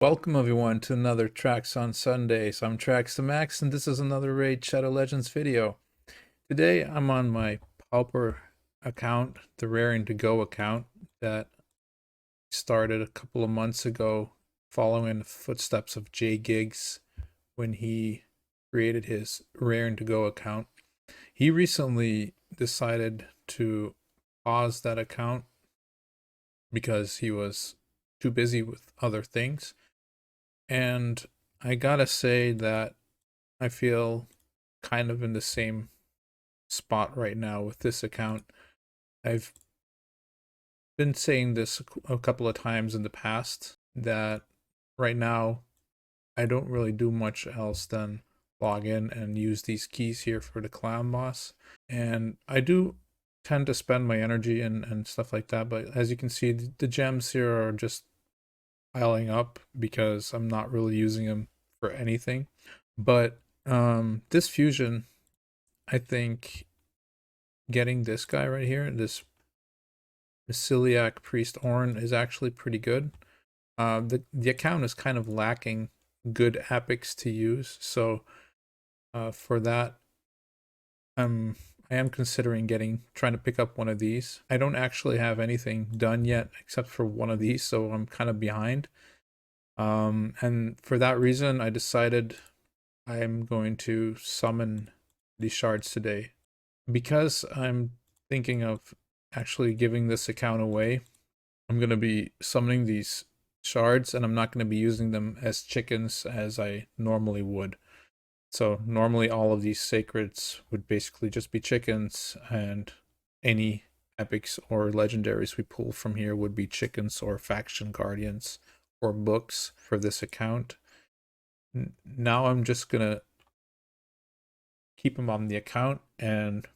Welcome everyone to another Tracks on Sundays. I'm Tracks to Max and this is another Raid Shadow Legends video. Today I'm on my Pauper account, the Raring to Go account that started a couple of months ago following the footsteps of Jay Giggs when he created his Raring to Go account. He recently decided to pause that account because he was too busy with other things. And I gotta say that I feel kind of in the same spot right now with this account. I've been saying this a couple of times in the past that right now I don't really do much else than log in and use these keys here for the clown boss. And I do tend to spend my energy and stuff like that, but as you can see, the gems here are just piling up because I'm not really using them for anything. But this fusion, I think getting this guy right here, this Celiac Priest Orn, is actually pretty good. The account is kind of lacking good epics to use, so for that, I am considering trying to pick up one of these. I don't actually have anything done yet except for one of these, so I'm kind of behind. And for that reason, I decided I'm going to summon these shards today. Because I'm thinking of actually giving this account away, I'm going to be summoning these shards and I'm not going to be using them as chickens as I normally would. So normally all of these sacreds would basically just be chickens, and any epics or legendaries we pull from here would be chickens or faction guardians or books for this account. Now I'm just going to keep them on the account, and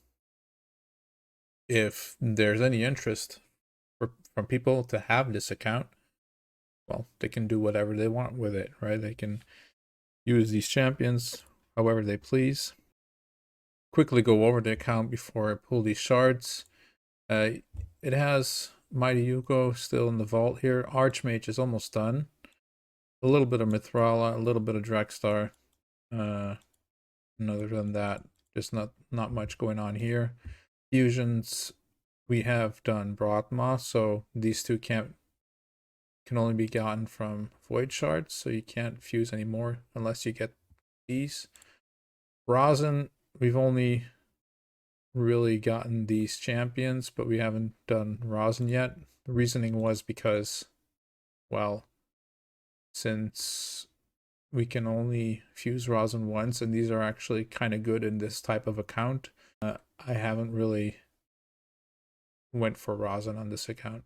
if there's any interest from people to have this account, well, they can do whatever they want with it, right? They can use these champions however they please. Quickly go over the account before I pull these shards. It has Mighty Yuko still in the vault here. Archmage is almost done. A little bit of Mithrala, a little bit of Dragstar. And other than that, just not much going on here. Fusions, we have done Brahma, so these two can only be gotten from void shards, so you can't fuse anymore unless you get these. Rosin, we've only really gotten these champions, but we haven't done Rosin yet. The reasoning was because, well, since we can only fuse Rosin once, and these are actually kind of good in this type of account, I haven't really went for Rosin on this account,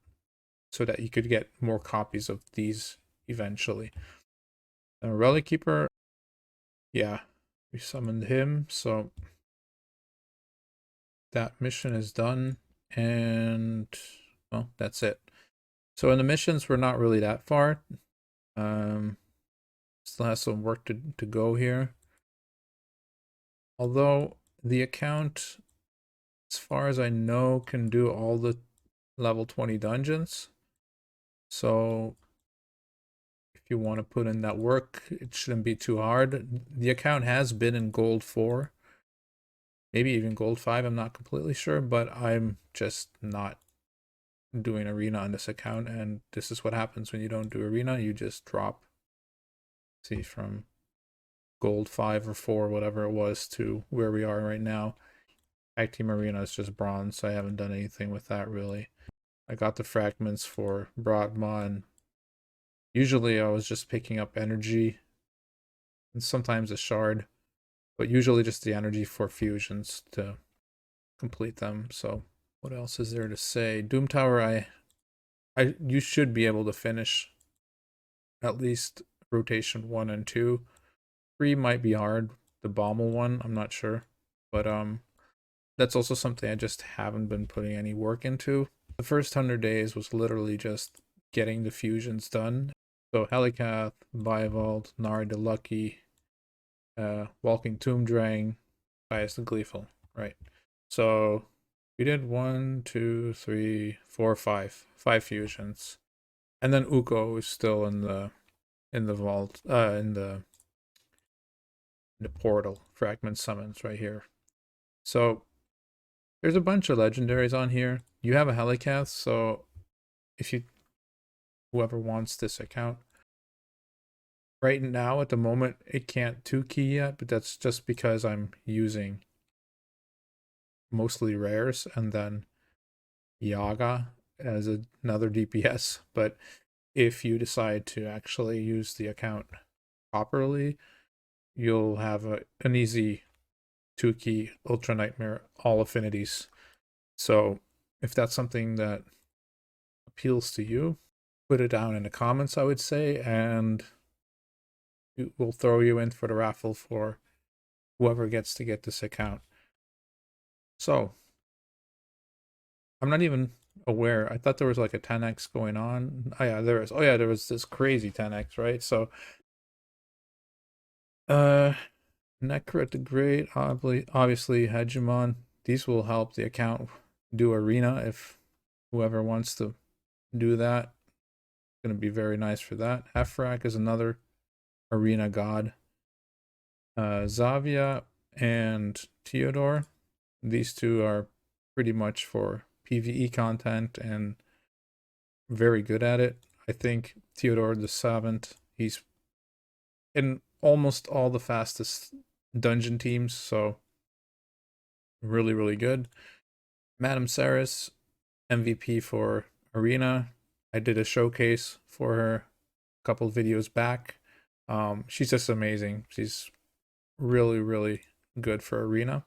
so that you could get more copies of these eventually. Relic Keeper, yeah, we summoned him, so that mission is done, and well, that's it. So in the missions, we're not really that far. Still has some work to go here. Although the account, as far as I know, can do all the level 20 dungeons. So if you want to put in that work, it shouldn't be too hard. The account has been in gold 4, maybe even gold 5, I'm not completely sure, but I'm just not doing arena on this account, and this is what happens when you don't do arena. You just drop, see, from gold 5 or 4, whatever it was, to where we are right now. Tag Team Arena is just bronze, so I haven't done anything with that really. I got the fragments for Brahma, and usually I was just picking up energy and sometimes a shard, but usually just the energy for fusions to complete them. So what else is there to say? Doom Tower, you should be able to finish at least rotation 1 and 2. 3 might be hard. The Bommel one, I'm not sure, but that's also something I just haven't been putting any work into. The first 100 days was literally just getting the fusions done. So Helicath, Biovault, Nari the Lucky, Walking Tomb Drang, Bias the Gleeful, right? So we did 1, 2, 3, 4, 5 fusions. And then Uko is still in the in the vault, in the portal fragment summons right here. So there's a bunch of legendaries on here. You have a Helicath, so if you whoever wants this account, right now at the moment it can't 2-key yet, but that's just because I'm using mostly rares and then Yaga as another DPS. But if you decide to actually use the account properly, you'll have an easy 2-key Ultra Nightmare, all affinities. So if that's something that appeals to you, put it down in the comments, I would say, and we'll throw you in for the raffle for whoever gets to get this account. So I'm not even aware. I thought there was like a 10x going on. Oh yeah, there is. Oh yeah, there was this crazy 10x, right? So Necro the Great, obviously Hegemon. These will help the account do arena if whoever wants to do that. It's gonna be very nice for that. Efrak is another arena god. Zavia and Theodore. These two are pretty much for PvE content and very good at it. I think Theodore the Savant, he's in almost all the fastest dungeon teams, so really, really good. Madame Saris, MVP for Arena. I did a showcase for her a couple videos back. She's just amazing. She's really, really good for Arena.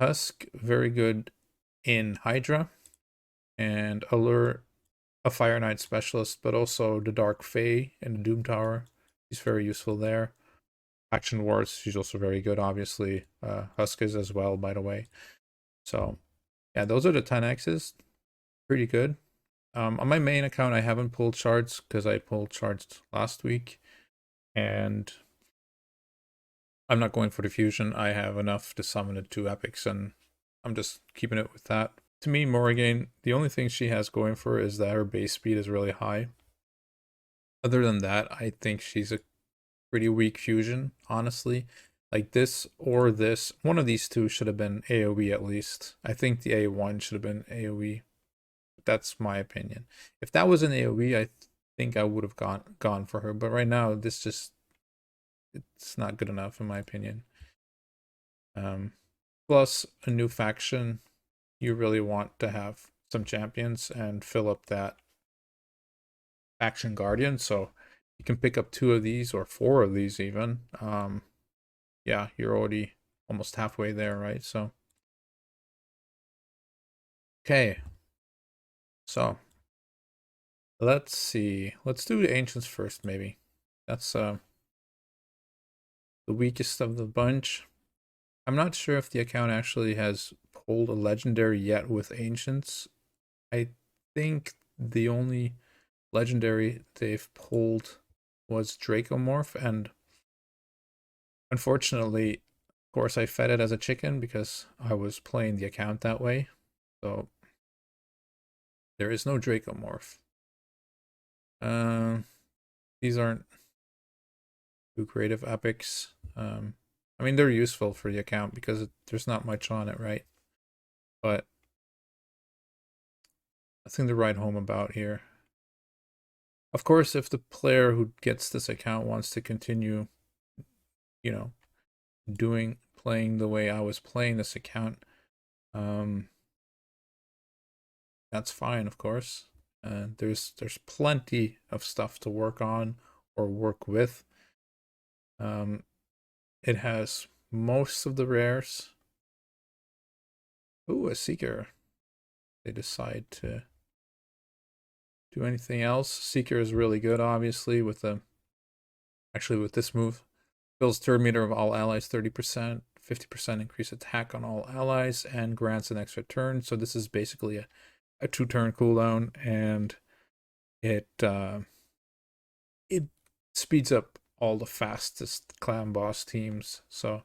Husk, very good in Hydra. And Allure, a Fire Knight specialist, but also the Dark Fae in the Doom Tower. She's very useful there. Action Wars, she's also very good, obviously. Husk is as well, by the way. So, yeah, those are the 10x's. Pretty good. On my main account, I haven't pulled shards because I pulled shards last week. And I'm not going for the fusion. I have enough to summon the 2 epics, and I'm just keeping it with that. To me, Morrigan, the only thing she has going for her is that her base speed is really high. Other than that, I think she's a pretty weak fusion, honestly. Like this or this, one of these two should have been AoE at least. I think the A1 should have been AoE. That's my opinion. If that was an AoE, I think I would have gone for her. But right now, this just it's not good enough in my opinion. Plus a new faction, you really want to have some champions and fill up that faction guardian. So you can pick up 2 of these or 4 of these even. Yeah, you're already almost halfway there, right? So okay, so let's see. Let's do the ancients first, maybe. That's the weakest of the bunch. I'm not sure if the account actually has pulled a legendary yet with ancients. I think the only legendary they've pulled was Dracomorph, and unfortunately, of course, I fed it as a chicken because I was playing the account that way. So there is no Dracomorph. These aren't too creative epics. I mean, they're useful for the account because there's not much on it, right? But nothing to write home about here. Of course, if the player who gets this account wants to continue, you know, playing the way I was playing this account, that's fine, of course. There's plenty of stuff to work on or work with. It has most of the rares. Ooh, a Seeker. They decide to do anything else. Seeker is really good, obviously, with this move. Fills turn meter of all allies 30%, 50% increase attack on all allies, and grants an extra turn. So this is basically a 2-turn cooldown, and it speeds up all the fastest clan boss teams. So,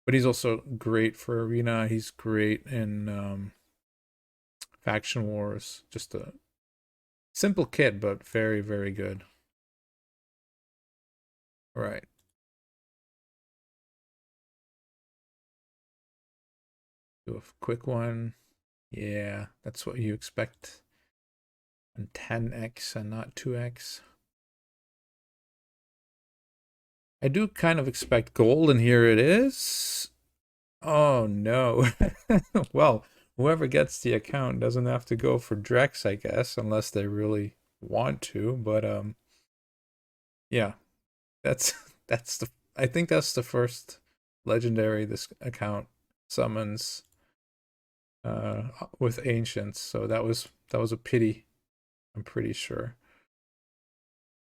but he's also great for arena. He's great in faction wars. Just a simple kit, but very, very good. All right. Do a quick one. Yeah, that's what you expect. And 10x and not 2x. I do kind of expect gold, and here it is. Oh no. Well, whoever gets the account doesn't have to go for Drex, I guess, unless they really want to. But yeah, that's that's the I think that's the first legendary this account summons with ancients. So that was a pity, I'm pretty sure.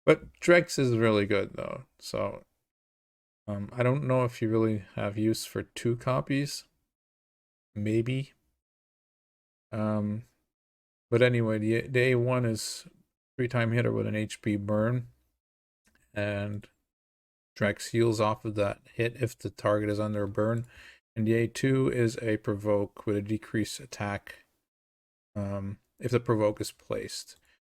But Drex is really good though. So I don't know if you really have use for two copies. Maybe. Um, but anyway, the A1 is 3-time hitter with an HP burn, and Drex heals off of that hit if the target is under a burn. And the A2 is a provoke with a decreased attack if the provoke is placed.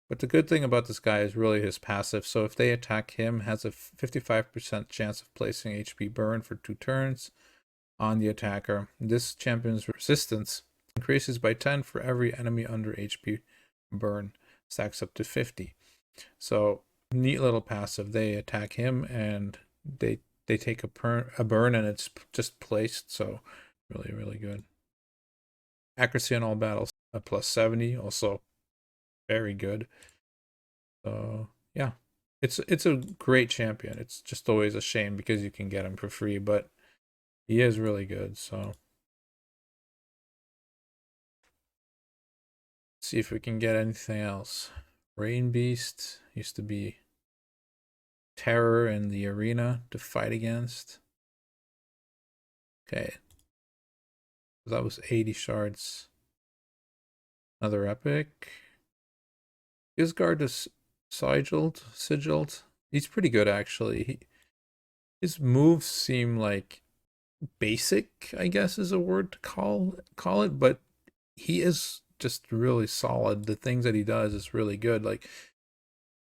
But the good thing about this guy is really his passive. So if they attack him, has a 55% chance of placing HP burn for 2 turns on the attacker. This champion's resistance increases by 10 for every enemy under HP burn, stacks up to 50. So neat little passive. They attack him and they take a burn and it's just placed. So really good. Accuracy on all battles, a plus 70, also very good. So yeah, it's a great champion. It's just always a shame because you can get him for free, but he is really good. So see if we can get anything else. Rain Beast used to be terror in the arena to fight against. Okay, that was 80 shards. Another epic. Isgard is sigiled. He's pretty good actually. His moves seem like basic, I guess is a word to call it, but he is just really solid. The things that he does is really good. Like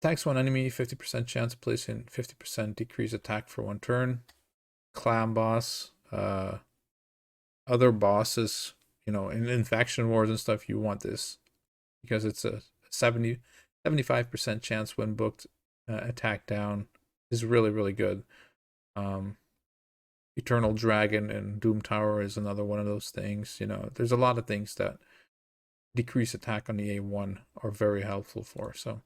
attacks one enemy, 50% chance of placing 50% decrease attack for 1 turn. Clan boss, other bosses, in faction wars and stuff, you want this because it's a 75% chance when booked attack down is really good. Eternal Dragon and Doom Tower is another one of those things. There's a lot of things that decrease attack on the A1 are very helpful for. So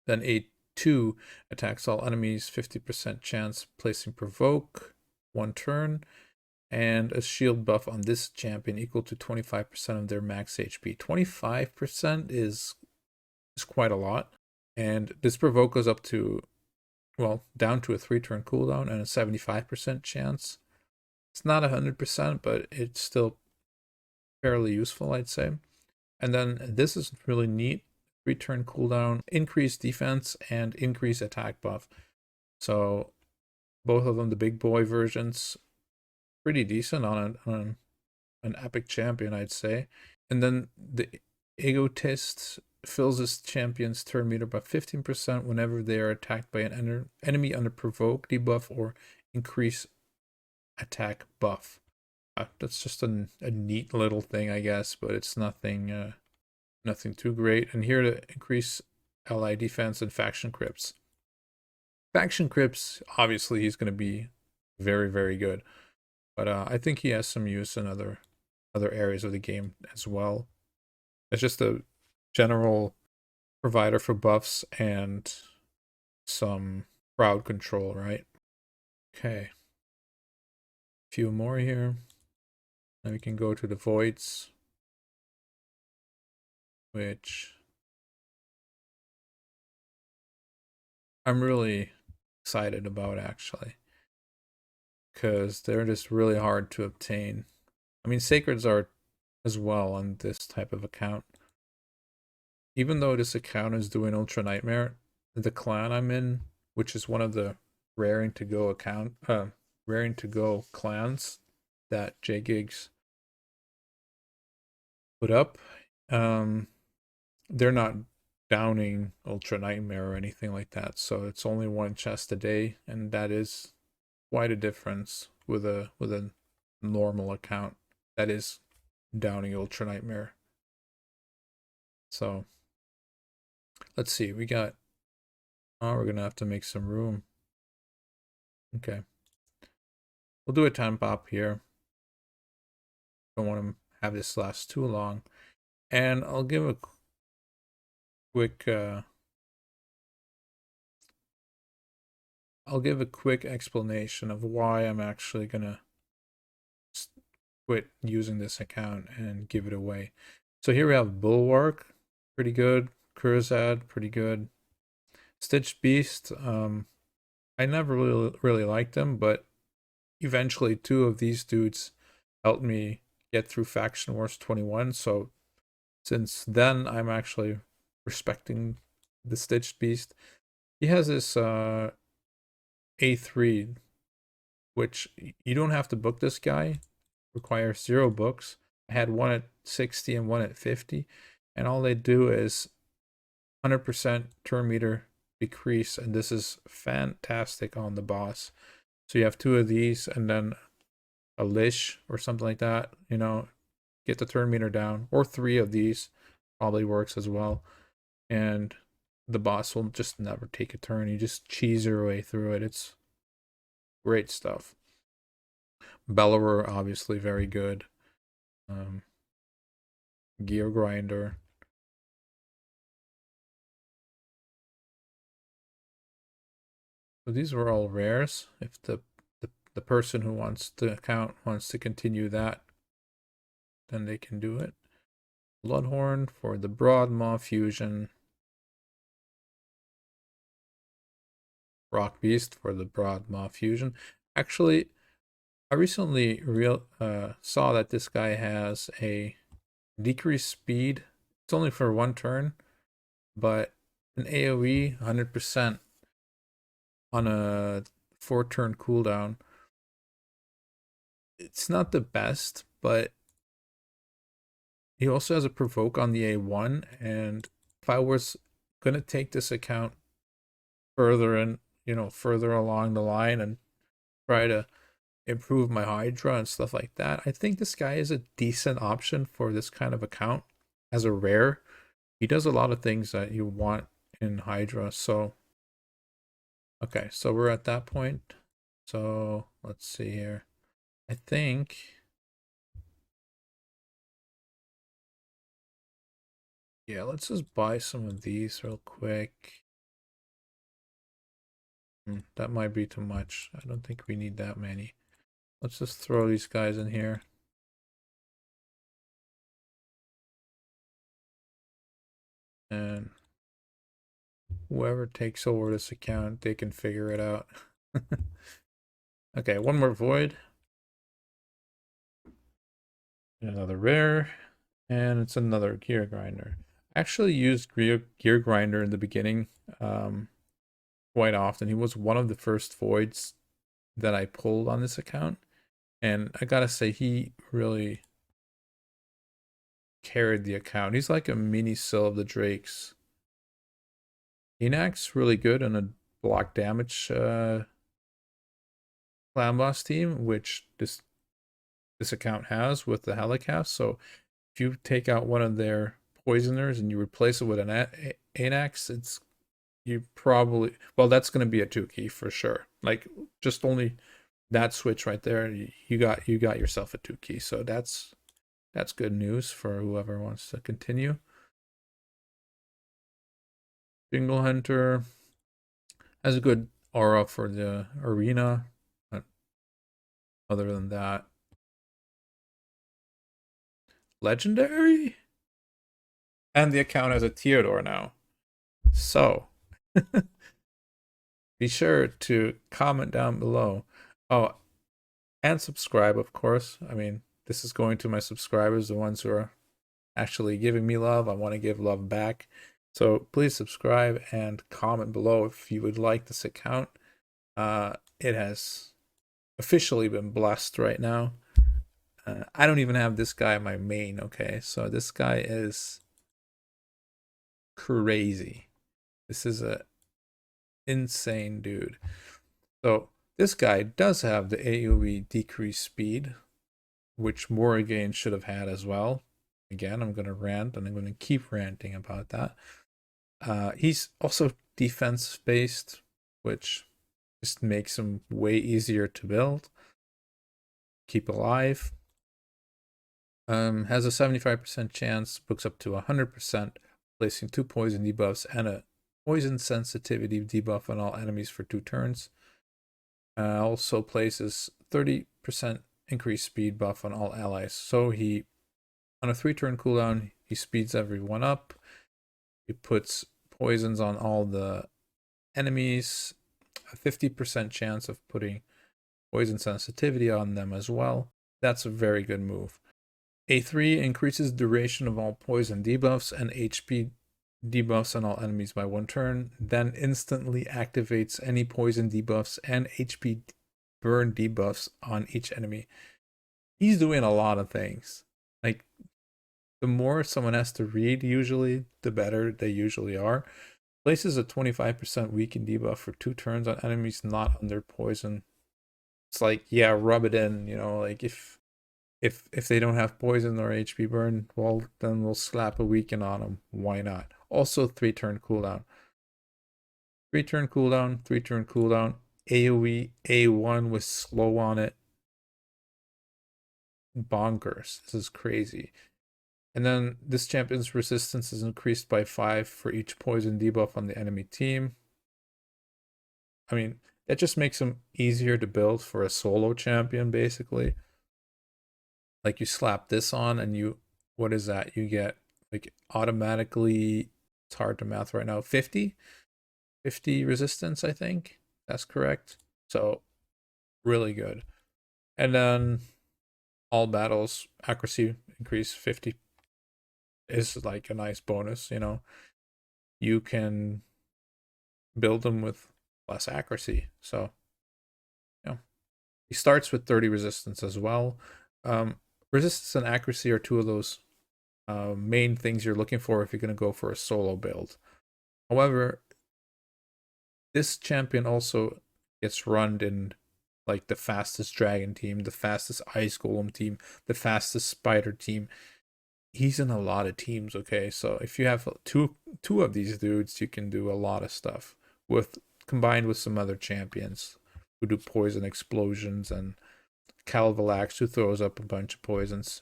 then A2 attacks all enemies, 50% chance placing provoke 1 turn, and a shield buff on this champion equal to 25% of their max HP. 25% is quite a lot. And this provoke goes up to, down to a 3-turn cooldown and a 75% chance. It's not 100%, but it's still fairly useful, I'd say. And then this is really neat. 3-turn cooldown, increased defense, and increased attack buff. So both of them, the big boy versions, pretty decent on an epic champion, I'd say. And then the Egotist fills this champion's turn meter by 15% whenever they are attacked by an enemy under provoke, debuff, or increase attack buff. That's just a neat little thing, I guess, but it's nothing too great. And here to increase ally defense and faction crypts. Faction crypts, obviously, he's going to be very good. But I think he has some use in other areas of the game as well. It's just a general provider for buffs and some crowd control, right? Okay. A few more here. Now we can go to the voids, which I'm really excited about actually, because they're just really hard to obtain. I mean, sacreds are as well on this type of account. Even though this account is doing Ultra Nightmare, the clan I'm in, which is one of the raring to go clans that JGigs put up, they're not downing Ultra Nightmare or anything like that. So it's only one chest a day, and that is quite a difference with a normal account that is downing Ultra Nightmare. So let's see, we got, oh, we're gonna have to make some room. Okay. We'll do a time pop here. Don't want to have this last too long. And I'll give a quick explanation of why I'm actually gonna quit using this account and give it away. So here we have Bulwark, pretty good. Kurzad, pretty good. Stitch Beast, I never really liked them, but eventually two of these dudes helped me get through Faction Wars 21. So since then, I'm actually respecting the Stitched Beast. He has this A3, which you don't have to book this guy. Requires 0 books. I had one at 60 and one at 50, and all they do is 100% turn meter decrease, and this is fantastic on the boss. So you have 2 of these, and then a Lish or something like that, you know, get the turn meter down, or 3 of these probably works as well, and the boss will just never take a turn. You just cheese your way through it. It's great stuff. Bellower, obviously very good. Gear Grinder. So these were all rares. If the person who wants the account wants to continue that, then they can do it. Bloodhorn for the Broadmaw fusion. Rock Beast for the Broadmaw fusion. Actually, I recently saw that this guy has a decreased speed. It's only for 1 turn, but an AoE 100% on a 4-turn cooldown. It's not the best, but he also has a provoke on the A1, and if I was gonna take this account further and further along the line and try to improve my Hydra and stuff like that, I think this guy is a decent option for this kind of account as a rare. He does a lot of things that you want in Hydra. So okay, so we're at that point. So let's see here. I think yeah, let's just buy some of these real quick. That might be too much. I don't think we need that many. Let's just throw these guys in here. And whoever takes over this account, they can figure it out. Okay, one more void. Another rare. And it's another gear grinder. I actually used gear grinder in the beginning quite often. He was one of the first voids that I pulled on this account. And I gotta say, he really carried the account. He's like a mini Syl of the Drakes. Enact's really good on a block damage clan boss team, which this account has with the Helicast. So if you take out one of their poisoners and you replace it with an Anax, it's you probably, well, that's going to be a 2-key for sure. Like just only that switch right there, you got yourself a 2-key. So that's good news for whoever wants to continue. Jingle Hunter has a good aura for the arena. But other than that, legendary, and the account has a Theodore now. So be sure to comment down below. Oh, and subscribe, of course. I mean, this is going to my subscribers, the ones who are actually giving me love. I want to give love back. So please subscribe and comment below if you would like this account. It has officially been blessed right now. I don't even have this guy in my main, okay? So this guy is crazy. This is a insane dude. So this guy does have the AoE decreased speed, which Morrigan should have had as well. Again, I'm going to rant, and I'm going to keep ranting about that. He's also defense based, which just makes him way easier to build, keep alive. Has a 75% chance, books up to 100%, placing 2 poison debuffs and a poison sensitivity debuff on all enemies for 2 turns. Also places 30% increased speed buff on all allies. So he, on a 3-turn cooldown, he speeds everyone up. He puts poisons on all the enemies, a 50% chance of putting poison sensitivity on them as well. That's a very good move. A3 increases duration of all poison debuffs and HP debuffs on all enemies by 1 turn, then instantly activates any poison debuffs and HP burn debuffs on each enemy. He's doing a lot of things. Like, the more someone has to read, usually, the better they usually are. Places a 25% weaken debuff for 2 turns on enemies not under poison. It's like, yeah, rub it in, you know, like if they don't have poison or HP burn, well, then we'll slap a weaken on them. Why not? Also 3-turn cooldown. 3-turn cooldown, 3-turn cooldown. AoE A1 with slow on it. Bonkers. This is crazy. And then this champion's resistance is increased by 5 for each poison debuff on the enemy team. I mean, that just makes him easier to build for a solo champion, basically. Like, you slap this on and you, what is that? You get, like, automatically, it's hard to math right now, 50 resistance, I think. That's correct. So, really good. And then all battles, accuracy increase 50 is like a nice bonus, you know. You can build them with less accuracy. So, you know, he starts with 30 resistance as well. Resistance and accuracy are 2 of those main things you're looking for if you're going to go for a solo build. However, this champion also gets run in like the fastest dragon team, the fastest ice golem team, the fastest spider team. He's in a lot of teams, okay? So if you have two of these dudes, you can do a lot of stuff with combined with some other champions who do poison explosions and Calvalax who throws up a bunch of poisons.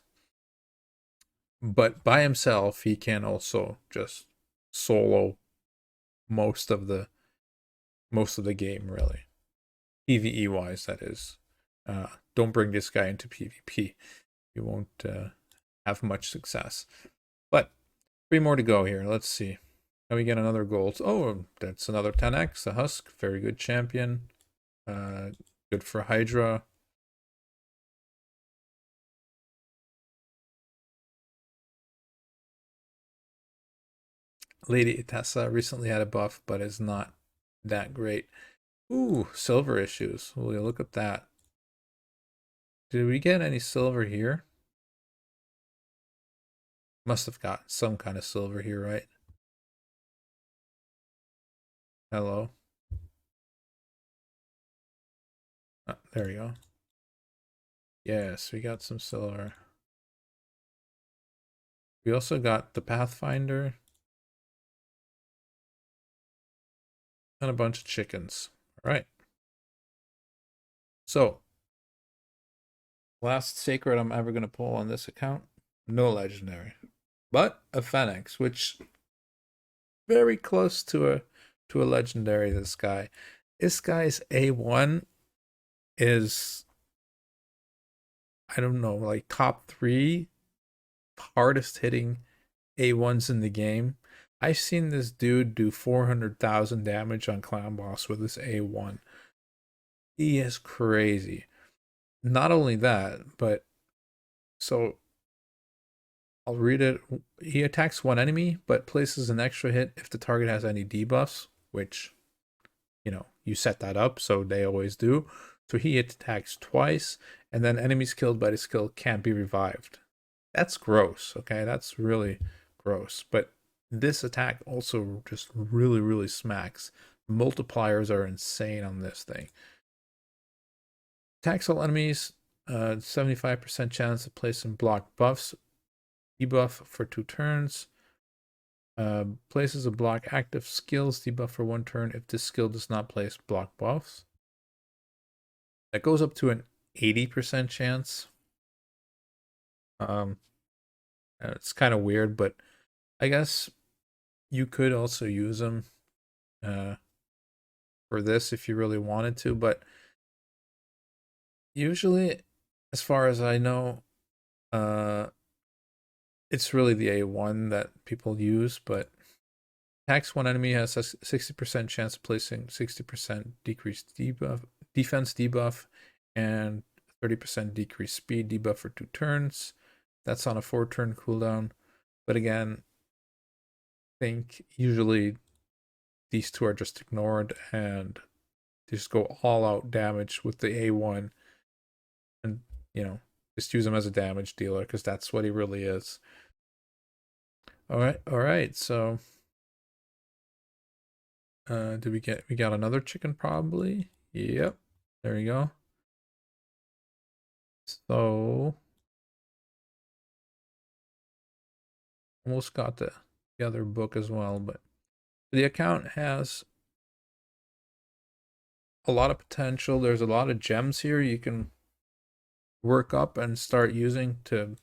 But by himself, he can also just solo most of the game, really. PvE wise, that is. Don't bring this guy into PvP. You won't have much success. But 3 more to go here. Let's see. Now we get another gold. Oh, that's another 10x. A Husk. Very good champion. Good for Hydra. Lady Itessa recently had a buff, but is not that great. Ooh, silver issues. Will you look at that? Did we get any silver here? Must have got some kind of silver here, right? Hello. Oh, there you go. Yes, we got some silver. We also got the Pathfinder. And a bunch of chickens. All right. So, last sacred I'm ever going to pull on this account. No legendary. But a Phoenix, which very close to a legendary, this guy. This guy's A1 is, I don't know, like top 3 hardest hitting A1s in the game. I've seen this dude do 400,000 damage on Clan Boss with this A1. He is crazy. Not only that, but so I'll read it. He attacks 1 enemy, but places an extra hit if the target has any debuffs, which, you know, you set that up, so they always do. So he attacks twice, and then enemies killed by the skill can't be revived. That's gross, okay? That's really gross. But This attack also just really, really smacks. Multipliers are insane on this thing. Attacks all enemies, 75% chance of placing block buffs, debuff for 2 turns. Places a block active skills debuff for 1 turn if this skill does not place block buffs. That goes up to an 80% chance. It's kind of weird, but I guess you could also use them for this if you really wanted to, but usually, as far as I know, it's really the A1 that people use, but attacks one enemy has a 60% chance of placing 60% decreased defense debuff and 30% decreased speed debuff for 2 turns. That's on a 4-turn cooldown. But again, I think usually these two are just ignored and they just go all out damage with the A1 and, just use him as a damage dealer because that's what he really is. All right. So, did we got another chicken probably? Yep. There you go. So, almost got the other book as well, but the account has a lot of potential. There's a lot of gems here you can work up and start using to,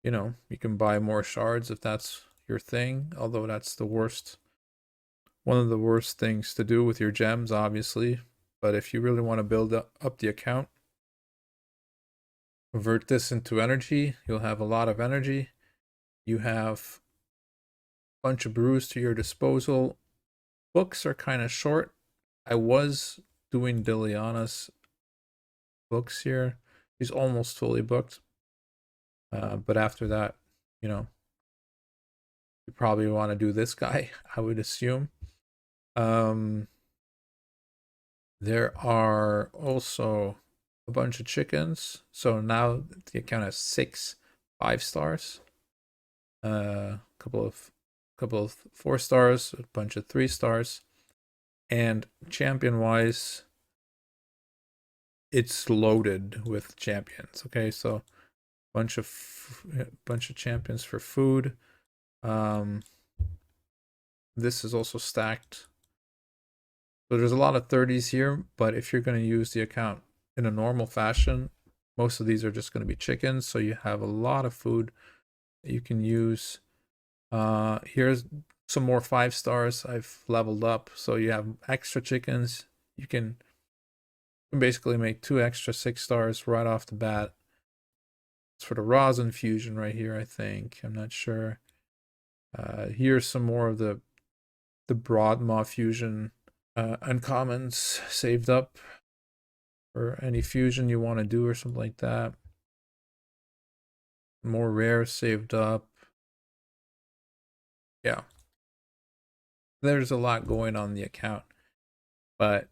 you can buy more shards if that's your thing, although that's one of the worst things to do with your gems, obviously. But if you really want to build up the account, convert this into energy, you'll have a lot of energy. You have a bunch of brews to your disposal. Books are kind of short. I was doing Diliana's books here. He's almost fully booked. But after that, you probably want to do this guy, I would assume. There are also a bunch of chickens. So now the account has 6 5-stars. Couple of 4 stars, a bunch of 3 stars. And champion wise, it's loaded with champions. Okay, so bunch of champions for food. This is also stacked. So there's a lot of 30s here, but if you're going to use the account in a normal fashion, most of these are just going to be chickens. So you have a lot of food that you can use. Here's some more 5-stars I've leveled up. So you have extra chickens. You can basically make 2 extra 6-stars right off the bat. It's for the rosin fusion right here, I think. I'm not sure. Here's some more of the Broadmaw fusion uncommons saved up for any fusion you want to do or something like that. More rares saved up. Yeah. There's a lot going on the account. But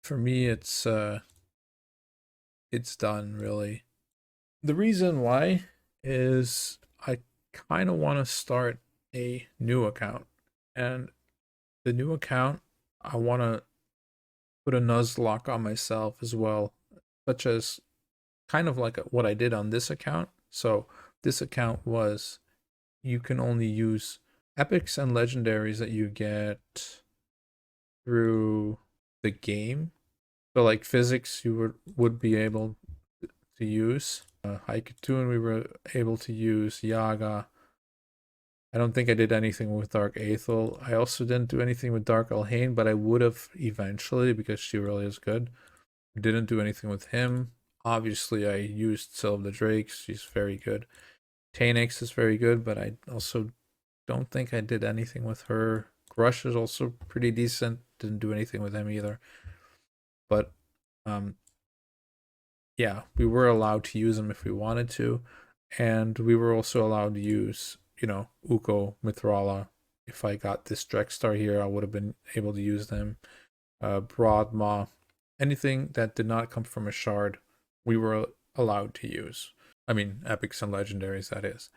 for me, it's done, really. The reason why is I kind of want to start a new account. And the new account, I want to put a Nuzlocke on myself as well, such as kind of like what I did on this account. So this account was, you can only use epics and legendaries that you get through the game. So like physics, you would be able to use. Haikatun, we were able to use Yaga. I don't think I did anything with Dark Aethel. I also didn't do anything with Dark Alhain, but I would have eventually because she really is good. Didn't do anything with him. Obviously, I used Sylve the Drake. She's very good. Tanix is very good, but I also don't think I did anything with her. Grush is also pretty decent. Didn't do anything with him either. But yeah, we were allowed to use them if we wanted to, and we were also allowed to use, Ukko, Mithrala. If I got this Drexstar here, I would have been able to use them. Broadmaw, anything that did not come from a shard, we were allowed to use. I mean, epics and legendaries, that is.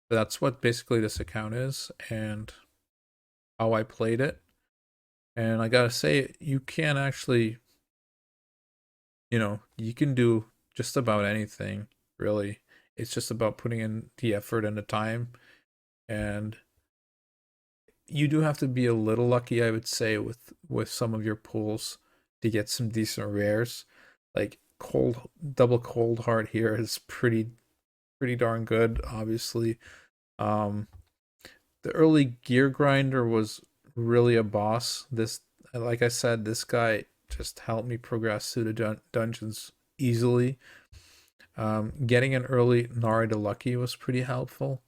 That's what basically this account is and how I played it. And I gotta say, you can actually, you can do just about anything, really. It's just about putting in the effort and the time. And you do have to be a little lucky, I would say, with some of your pulls to get some decent rares. Like cold double cold heart here is pretty darn good, obviously. Um, the early gear grinder was really a boss. This, like I said, this guy just helped me progress through the dungeons easily. Getting an early Nari to Lucky was pretty helpful.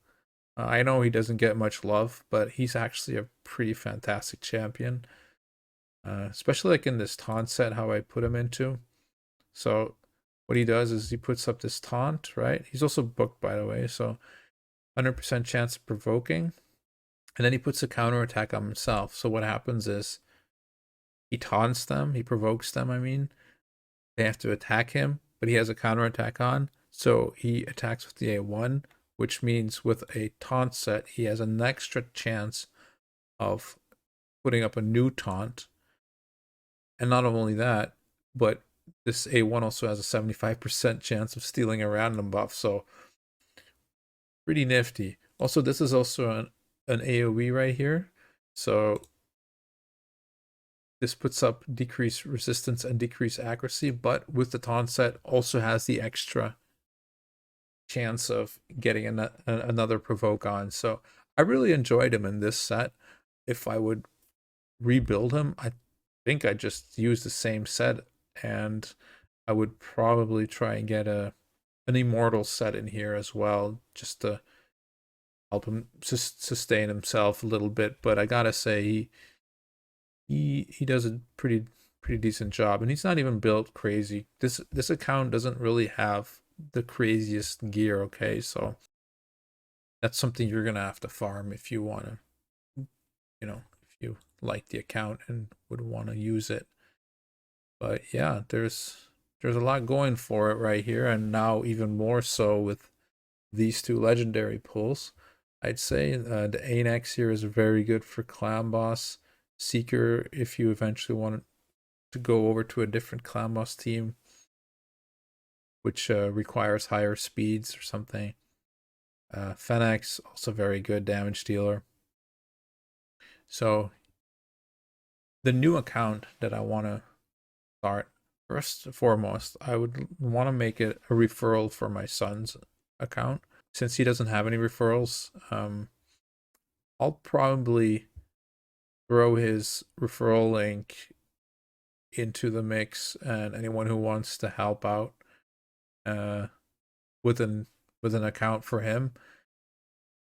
I know he doesn't get much love, but he's actually a pretty fantastic champion. Especially like in this taunt set, how I put him into. So what he does is he puts up this taunt, right? He's also booked, by the way, so 100% chance of provoking. And then he puts a counter attack on himself. So what happens is he taunts them, he provokes them, I mean. They have to attack him, but he has a counter attack on. So he attacks with the A1, which means with a taunt set, he has an extra chance of putting up a new taunt. And not only that, but this A1 also has a 75% chance of stealing a random buff. So pretty nifty. Also, this is also an AoE right here. So this puts up decreased resistance and decreased accuracy, but with the taunt set also has the extra chance of getting another provoke on. So I really enjoyed him in this set. If I would rebuild him, I think I just use the same set, and I would probably try and get an immortal set in here as well, just to help him sustain himself a little bit. But I gotta say, he does a pretty decent job, and he's not even built crazy. This account doesn't really have the craziest gear. Okay, so that's something you're gonna have to farm if you want to, if you like the account and would want to use it. But yeah, there's a lot going for it right here, and now even more so with these two legendary pulls. I'd say the Anex here is very good for clan boss. Seeker, if you eventually want to go over to a different clan boss team, which requires higher speeds or something. Fennec, also very good damage dealer. So the new account that I want to start, first and foremost, I would want to make it a referral for my son's account. Since he doesn't have any referrals, I'll probably throw his referral link into the mix, and anyone who wants to help out uh, with an account for him,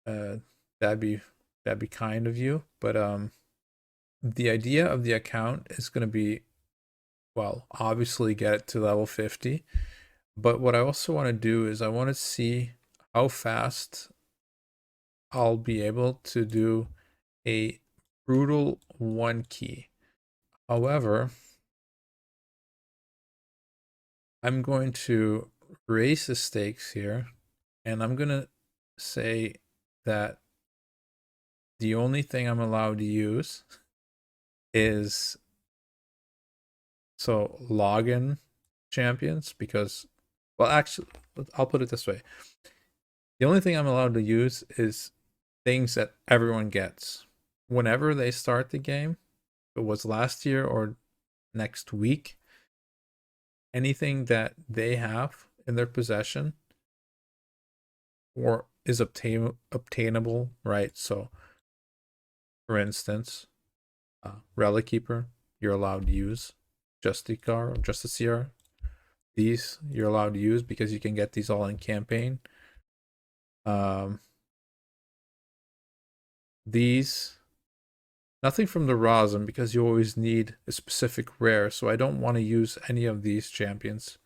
uh, that'd be kind of you. But the idea of the account is going to be, well, obviously get it to level 50. But what I also want to do is I want to see how fast I'll be able to do a brutal one key. However, I'm going to raise the stakes here, and I'm going to say that the only thing I'm allowed to use is login champions, because, well, actually, I'll put it this way. The only thing I'm allowed to use is things that everyone gets whenever they start the game. If it was last year or next week, anything that they have in their possession or is obtainable, right? So, for instance, Relic Keeper, you're allowed to use. Justicar or Justiciar, these you're allowed to use because you can get these all in campaign. These, nothing from the Rosin, because you always need a specific rare, so I don't want to use any of these champions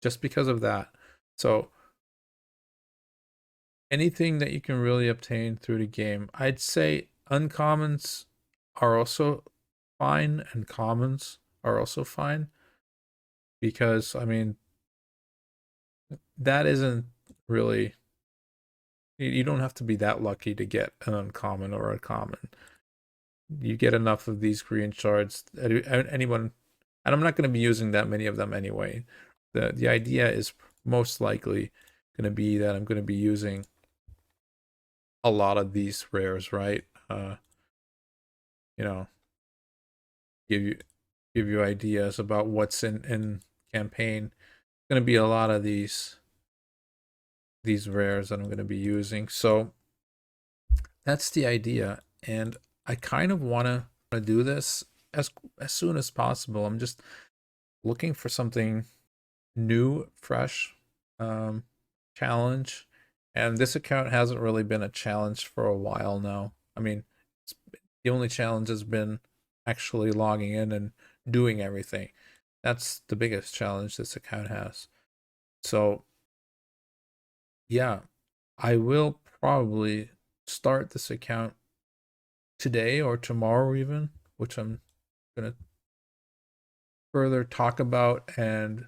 just because of that. So anything that you can really obtain through the game, I'd say uncommons are also fine and commons are also fine, because I mean that isn't really You don't have to be that lucky to get an uncommon or a common. You get enough of these green shards. Anyone, and I'm not going to be using that many of them anyway. The idea is most likely going to be that I'm going to be using a lot of these rares, right? You know, give you ideas about what's in campaign. Going to be a lot of these rares that I'm going to be using. So that's the idea, and I kind of want to do this as soon as possible. I'm just looking for something new, fresh, um, challenge, and this account hasn't really been a challenge for a while now. I mean, the only challenge has been actually logging in and doing everything. That's the biggest challenge this account has. So yeah, I will probably start this account today or tomorrow even, which I'm gonna further talk about and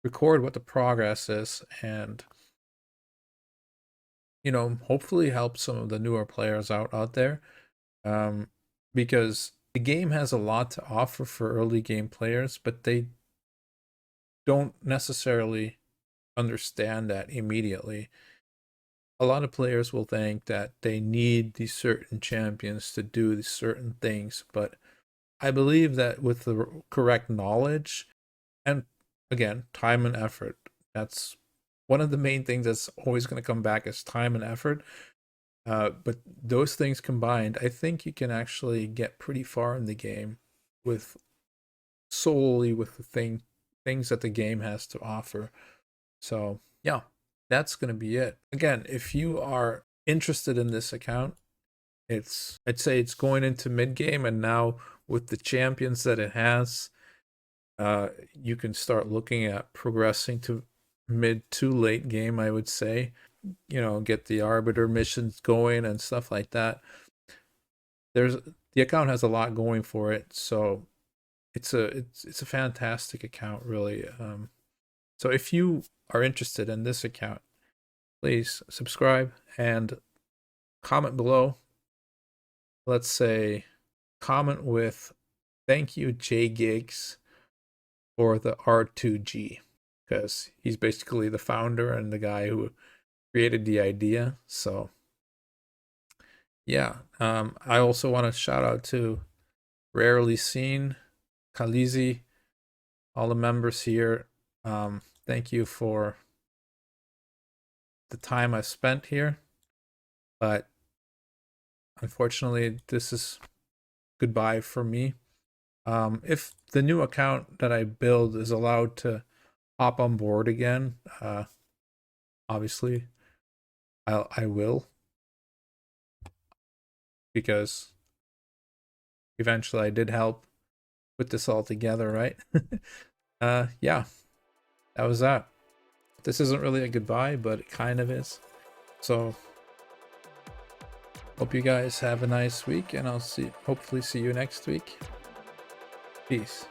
record what the progress is, and hopefully help some of the newer players out there, because the game has a lot to offer for early game players, but they don't necessarily understand that immediately. A lot of players will think that they need these certain champions to do these certain things, but I believe that with the correct knowledge and, again, time and effort, that's one of the main things that's always going to come back is time and effort. But those things combined, I think you can actually get pretty far in the game with solely with the things that the game has to offer. So yeah, that's going to be it. Again, if you are interested in this account, I'd say it's going into mid game, and now with the champions that it has, you can start looking at progressing to mid to late game, I would say. Get the arbiter missions going and stuff like that. The account has a lot going for it, so it's a fantastic account, really. So if you are interested in this account, please subscribe and comment below. Let's say comment with "Thank you, J Gigs," or the R2G, because he's basically the founder and the guy who created the idea. So yeah, I also want to shout out to Rarely Seen, Khaleesi, all the members here. Thank you for the time I spent here, but unfortunately this is goodbye for me. If the new account that I build is allowed to hop on board again, obviously I will, because eventually I did help put this all together, right? Yeah, that was that. This isn't really a goodbye, but it kind of is. So hope you guys have a nice week, and I'll hopefully see you next week. Peace.